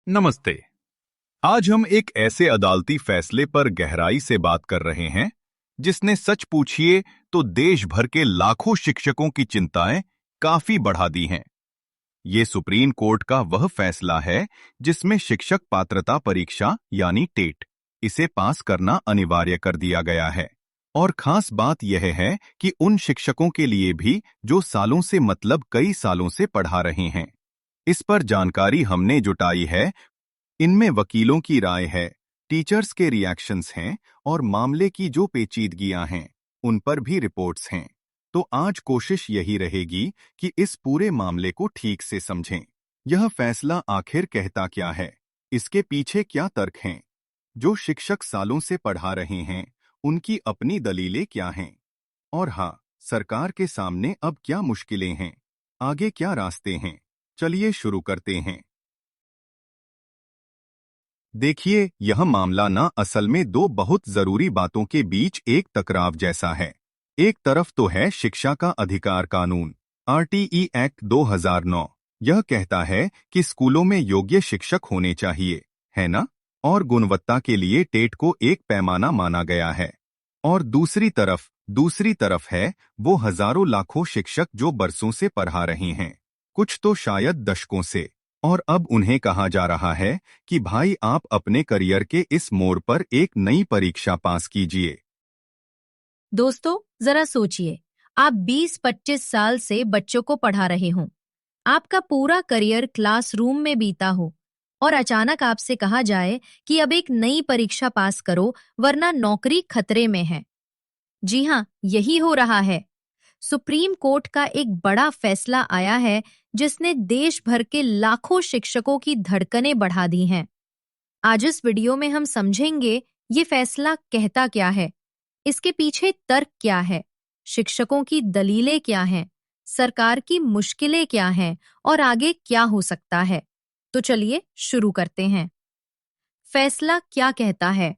नमस्ते। आज हम एक ऐसे अदालती फैसले पर गहराई से बात कर रहे हैं जिसने सच पूछिए तो देश भर के लाखों शिक्षकों की चिंताएं काफी बढ़ा दी हैं। ये सुप्रीम कोर्ट का वह फैसला है जिसमें शिक्षक पात्रता परीक्षा यानी टेट इसे पास करना अनिवार्य कर दिया गया है। और खास बात यह है कि उन शिक्षकों के लिए भी जो सालों से मतलब कई सालों से पढ़ा रहे हैं। इस पर जानकारी हमने जुटाई है। इनमें वकीलों की राय है, टीचर्स के रिएक्शंस हैं और मामले की जो पेचीदगियां हैं, उन पर भी रिपोर्ट्स हैं। तो आज कोशिश यही रहेगी कि इस पूरे मामले को ठीक से समझें। यह फैसला आखिर कहता क्या है? इसके पीछे क्या तर्क हैं? जो शिक्षक सालों से पढ़ा रहे हैं, उनकी अपनी दलीलें क्या हैं? और हाँ, सरकार के सामने अब क्या मुश्किलें हैं? आगे क्या रास्ते हैं? चलिए शुरू करते हैं। देखिए, यह मामला ना असल में दो बहुत जरूरी बातों के बीच एक टकराव जैसा है। एक तरफ तो है शिक्षा का अधिकार कानून, आरटीई एक्ट 2009। यह कहता है कि स्कूलों में योग्य शिक्षक होने चाहिए, है ना? और गुणवत्ता के लिए टेट को एक पैमाना माना गया है। और दूसरी तरफ है वो हजारों लाखों शिक्षक जो बरसों से पढ़ा रहे हैं, कुछ तो शायद दशकों से। और अब उन्हें कहा जा रहा है कि भाई आप अपने करियर के इस मोड़ पर एक नई परीक्षा पास कीजिए। दोस्तों, जरा सोचिए, आप 20-25 साल से बच्चों को पढ़ा रहे हो, आपका पूरा करियर क्लासरूम में बीता हो, और अचानक आपसे कहा जाए कि अब एक नई परीक्षा पास करो वरना नौकरी खतरे में है। जी हाँ, यही हो रहा है। सुप्रीम कोर्ट का एक बड़ा फैसला आया है जिसने देश भर के लाखों शिक्षकों की धड़कनें बढ़ा दी हैं। आज इस वीडियो में हम समझेंगे ये फैसला कहता क्या है, इसके पीछे तर्क क्या है, शिक्षकों की दलीलें क्या हैं, सरकार की मुश्किलें क्या हैं और आगे क्या हो सकता है। तो चलिए शुरू करते हैं। फैसला क्या कहता है?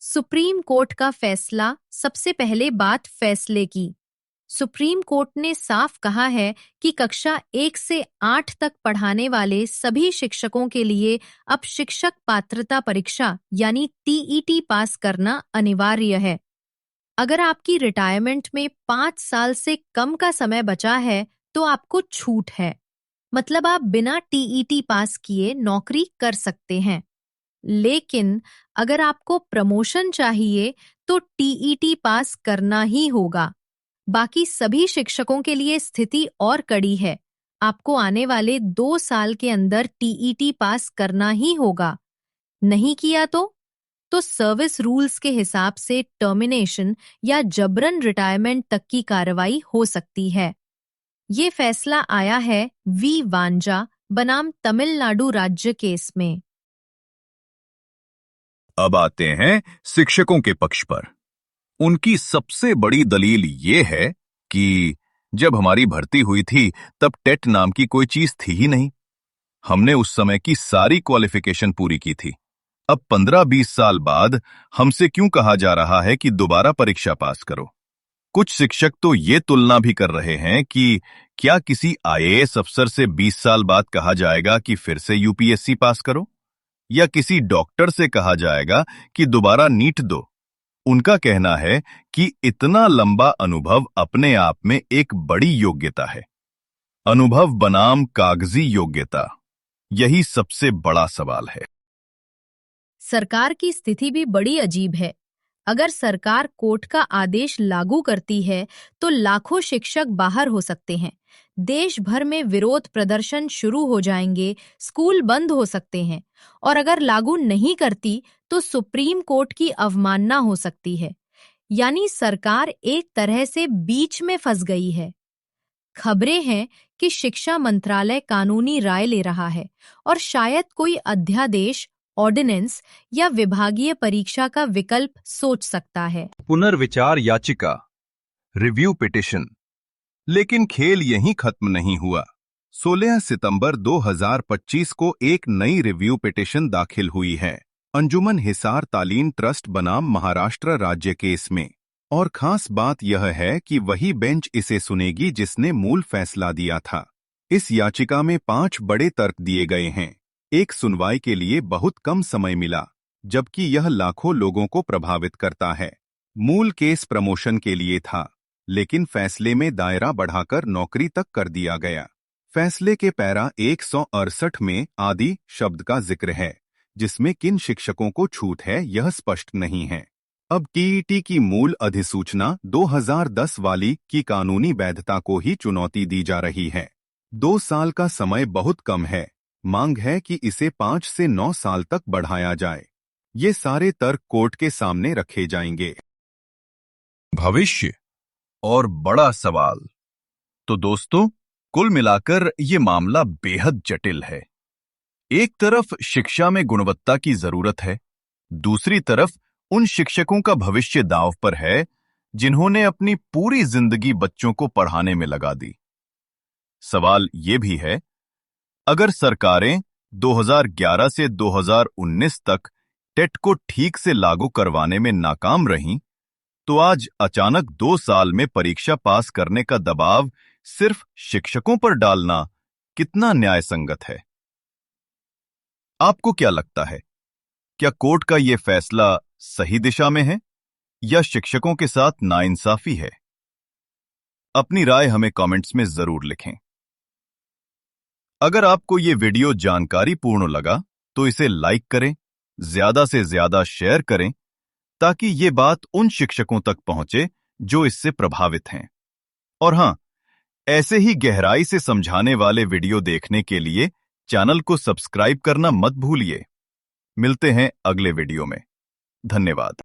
सुप्रीम कोर्ट का फैसला। सबसे पहले बात फैसले की। सुप्रीम कोर्ट ने साफ कहा है कि कक्षा 1 से 8 तक पढ़ाने वाले सभी शिक्षकों के लिए अब शिक्षक पात्रता परीक्षा यानी टीईटी पास करना अनिवार्य है। अगर आपकी रिटायरमेंट में 5 साल से कम का समय बचा है तो आपको छूट है, मतलब आप बिना टीईटी पास किए नौकरी कर सकते हैं। लेकिन अगर आपको प्रमोशन चाहिए तो टीईटी पास करना ही होगा। बाकी सभी शिक्षकों के लिए स्थिति और कड़ी है। आपको आने वाले 2 साल के अंदर टीईटी पास करना ही होगा। नहीं किया तो सर्विस रूल्स के हिसाब से टर्मिनेशन या जबरन रिटायरमेंट तक की कार्रवाई हो सकती है। ये फैसला आया है वी वांजा बनाम तमिलनाडु राज्य केस में। अब आते हैं शिक्षकों के पक्ष पर। उनकी सबसे बड़ी दलील ये है कि जब हमारी भर्ती हुई थी तब टेट नाम की कोई चीज थी ही नहीं। हमने उस समय की सारी क्वालिफिकेशन पूरी की थी। अब 15-20 साल बाद हमसे क्यों कहा जा रहा है कि दोबारा परीक्षा पास करो? कुछ शिक्षक तो ये तुलना भी कर रहे हैं कि क्या किसी आईएएस अफसर से 20 साल बाद कहा जाएगा कि फिर से यूपीएससी पास करो, या किसी डॉक्टर से कहा जाएगा कि दोबारा नीट दो। उनका कहना है कि इतना लंबा अनुभव अपने आप में एक बड़ी योग्यता है। अनुभव बनाम कागजी योग्यता, यही सबसे बड़ा सवाल है। सरकार की स्थिति भी बड़ी अजीब है। अगर सरकार कोर्ट का आदेश लागू करती है तो लाखों शिक्षक बाहर हो सकते हैं, देश भर में विरोध प्रदर्शन शुरू हो जाएंगे, स्कूल बंद हो सकते हैं, और अगर लागू नहीं करती तो सुप्रीम कोर्ट की अवमानना हो सकती है। यानी सरकार एक तरह से बीच में फंस गई है। खबरें हैं कि शिक्षा मंत्रालय कानूनी राय ले रहा है और शायद कोई अध्यादेश, ऑर्डिनेंस या विभागीय परीक्षा का विकल्प सोच सकता है। पुनर्विचार याचिका, रिव्यू पिटिशन। लेकिन खेल यहीं खत्म नहीं हुआ। 16 सितंबर 2025 को एक नई रिव्यू पिटिशन दाखिल हुई है, अंजुमन हिसार तालीम ट्रस्ट बनाम महाराष्ट्र राज्य केस में। और खास बात यह है कि वही बेंच इसे सुनेगी जिसने मूल फैसला दिया था। इस याचिका में 5 बड़े तर्क दिए गए हैं। एक सुनवाई के लिए बहुत कम समय मिला, जबकि यह लाखों लोगों को प्रभावित करता है। मूल केस प्रमोशन के लिए था, लेकिन फैसले में दायरा बढ़ाकर नौकरी तक कर दिया गया। फैसले के पैरा 168 में आदि शब्द का जिक्र है, जिसमें किन शिक्षकों को छूट है यह स्पष्ट नहीं है। अब टीईटी की मूल अधिसूचना 2010 वाली की कानूनी वैधता को ही चुनौती दी जा रही है। 2 साल का समय बहुत कम है। मांग है कि इसे 5 से 9 साल तक बढ़ाया जाए। ये सारे तर्क कोर्ट के सामने रखे जाएंगे। भविष्य और बड़ा सवाल। तो दोस्तों, कुल मिलाकर ये मामला बेहद जटिल है। एक तरफ शिक्षा में गुणवत्ता की जरूरत है, दूसरी तरफ उन शिक्षकों का भविष्य दांव पर है जिन्होंने अपनी पूरी जिंदगी बच्चों को पढ़ाने में लगा दी। सवाल ये भी है, अगर सरकारें 2011 से 2019 तक टेट को ठीक से लागू करवाने में नाकाम रहीं, तो आज अचानक 2 साल में परीक्षा पास करने का दबाव सिर्फ शिक्षकों पर डालना कितना न्याय संगत है? आपको क्या लगता है? क्या कोर्ट का यह फैसला सही दिशा में है या शिक्षकों के साथ नाइंसाफी है? अपनी राय हमें कमेंट्स में जरूर लिखें। अगर आपको ये वीडियो जानकारीपूर्ण लगा तो इसे लाइक करें, ज्यादा से ज्यादा शेयर करें, ताकि ये बात उन शिक्षकों तक पहुंचे जो इससे प्रभावित हैं। और हां, ऐसे ही गहराई से समझाने वाले वीडियो देखने के लिए चैनल को सब्सक्राइब करना मत भूलिए। मिलते हैं अगले वीडियो में। धन्यवाद।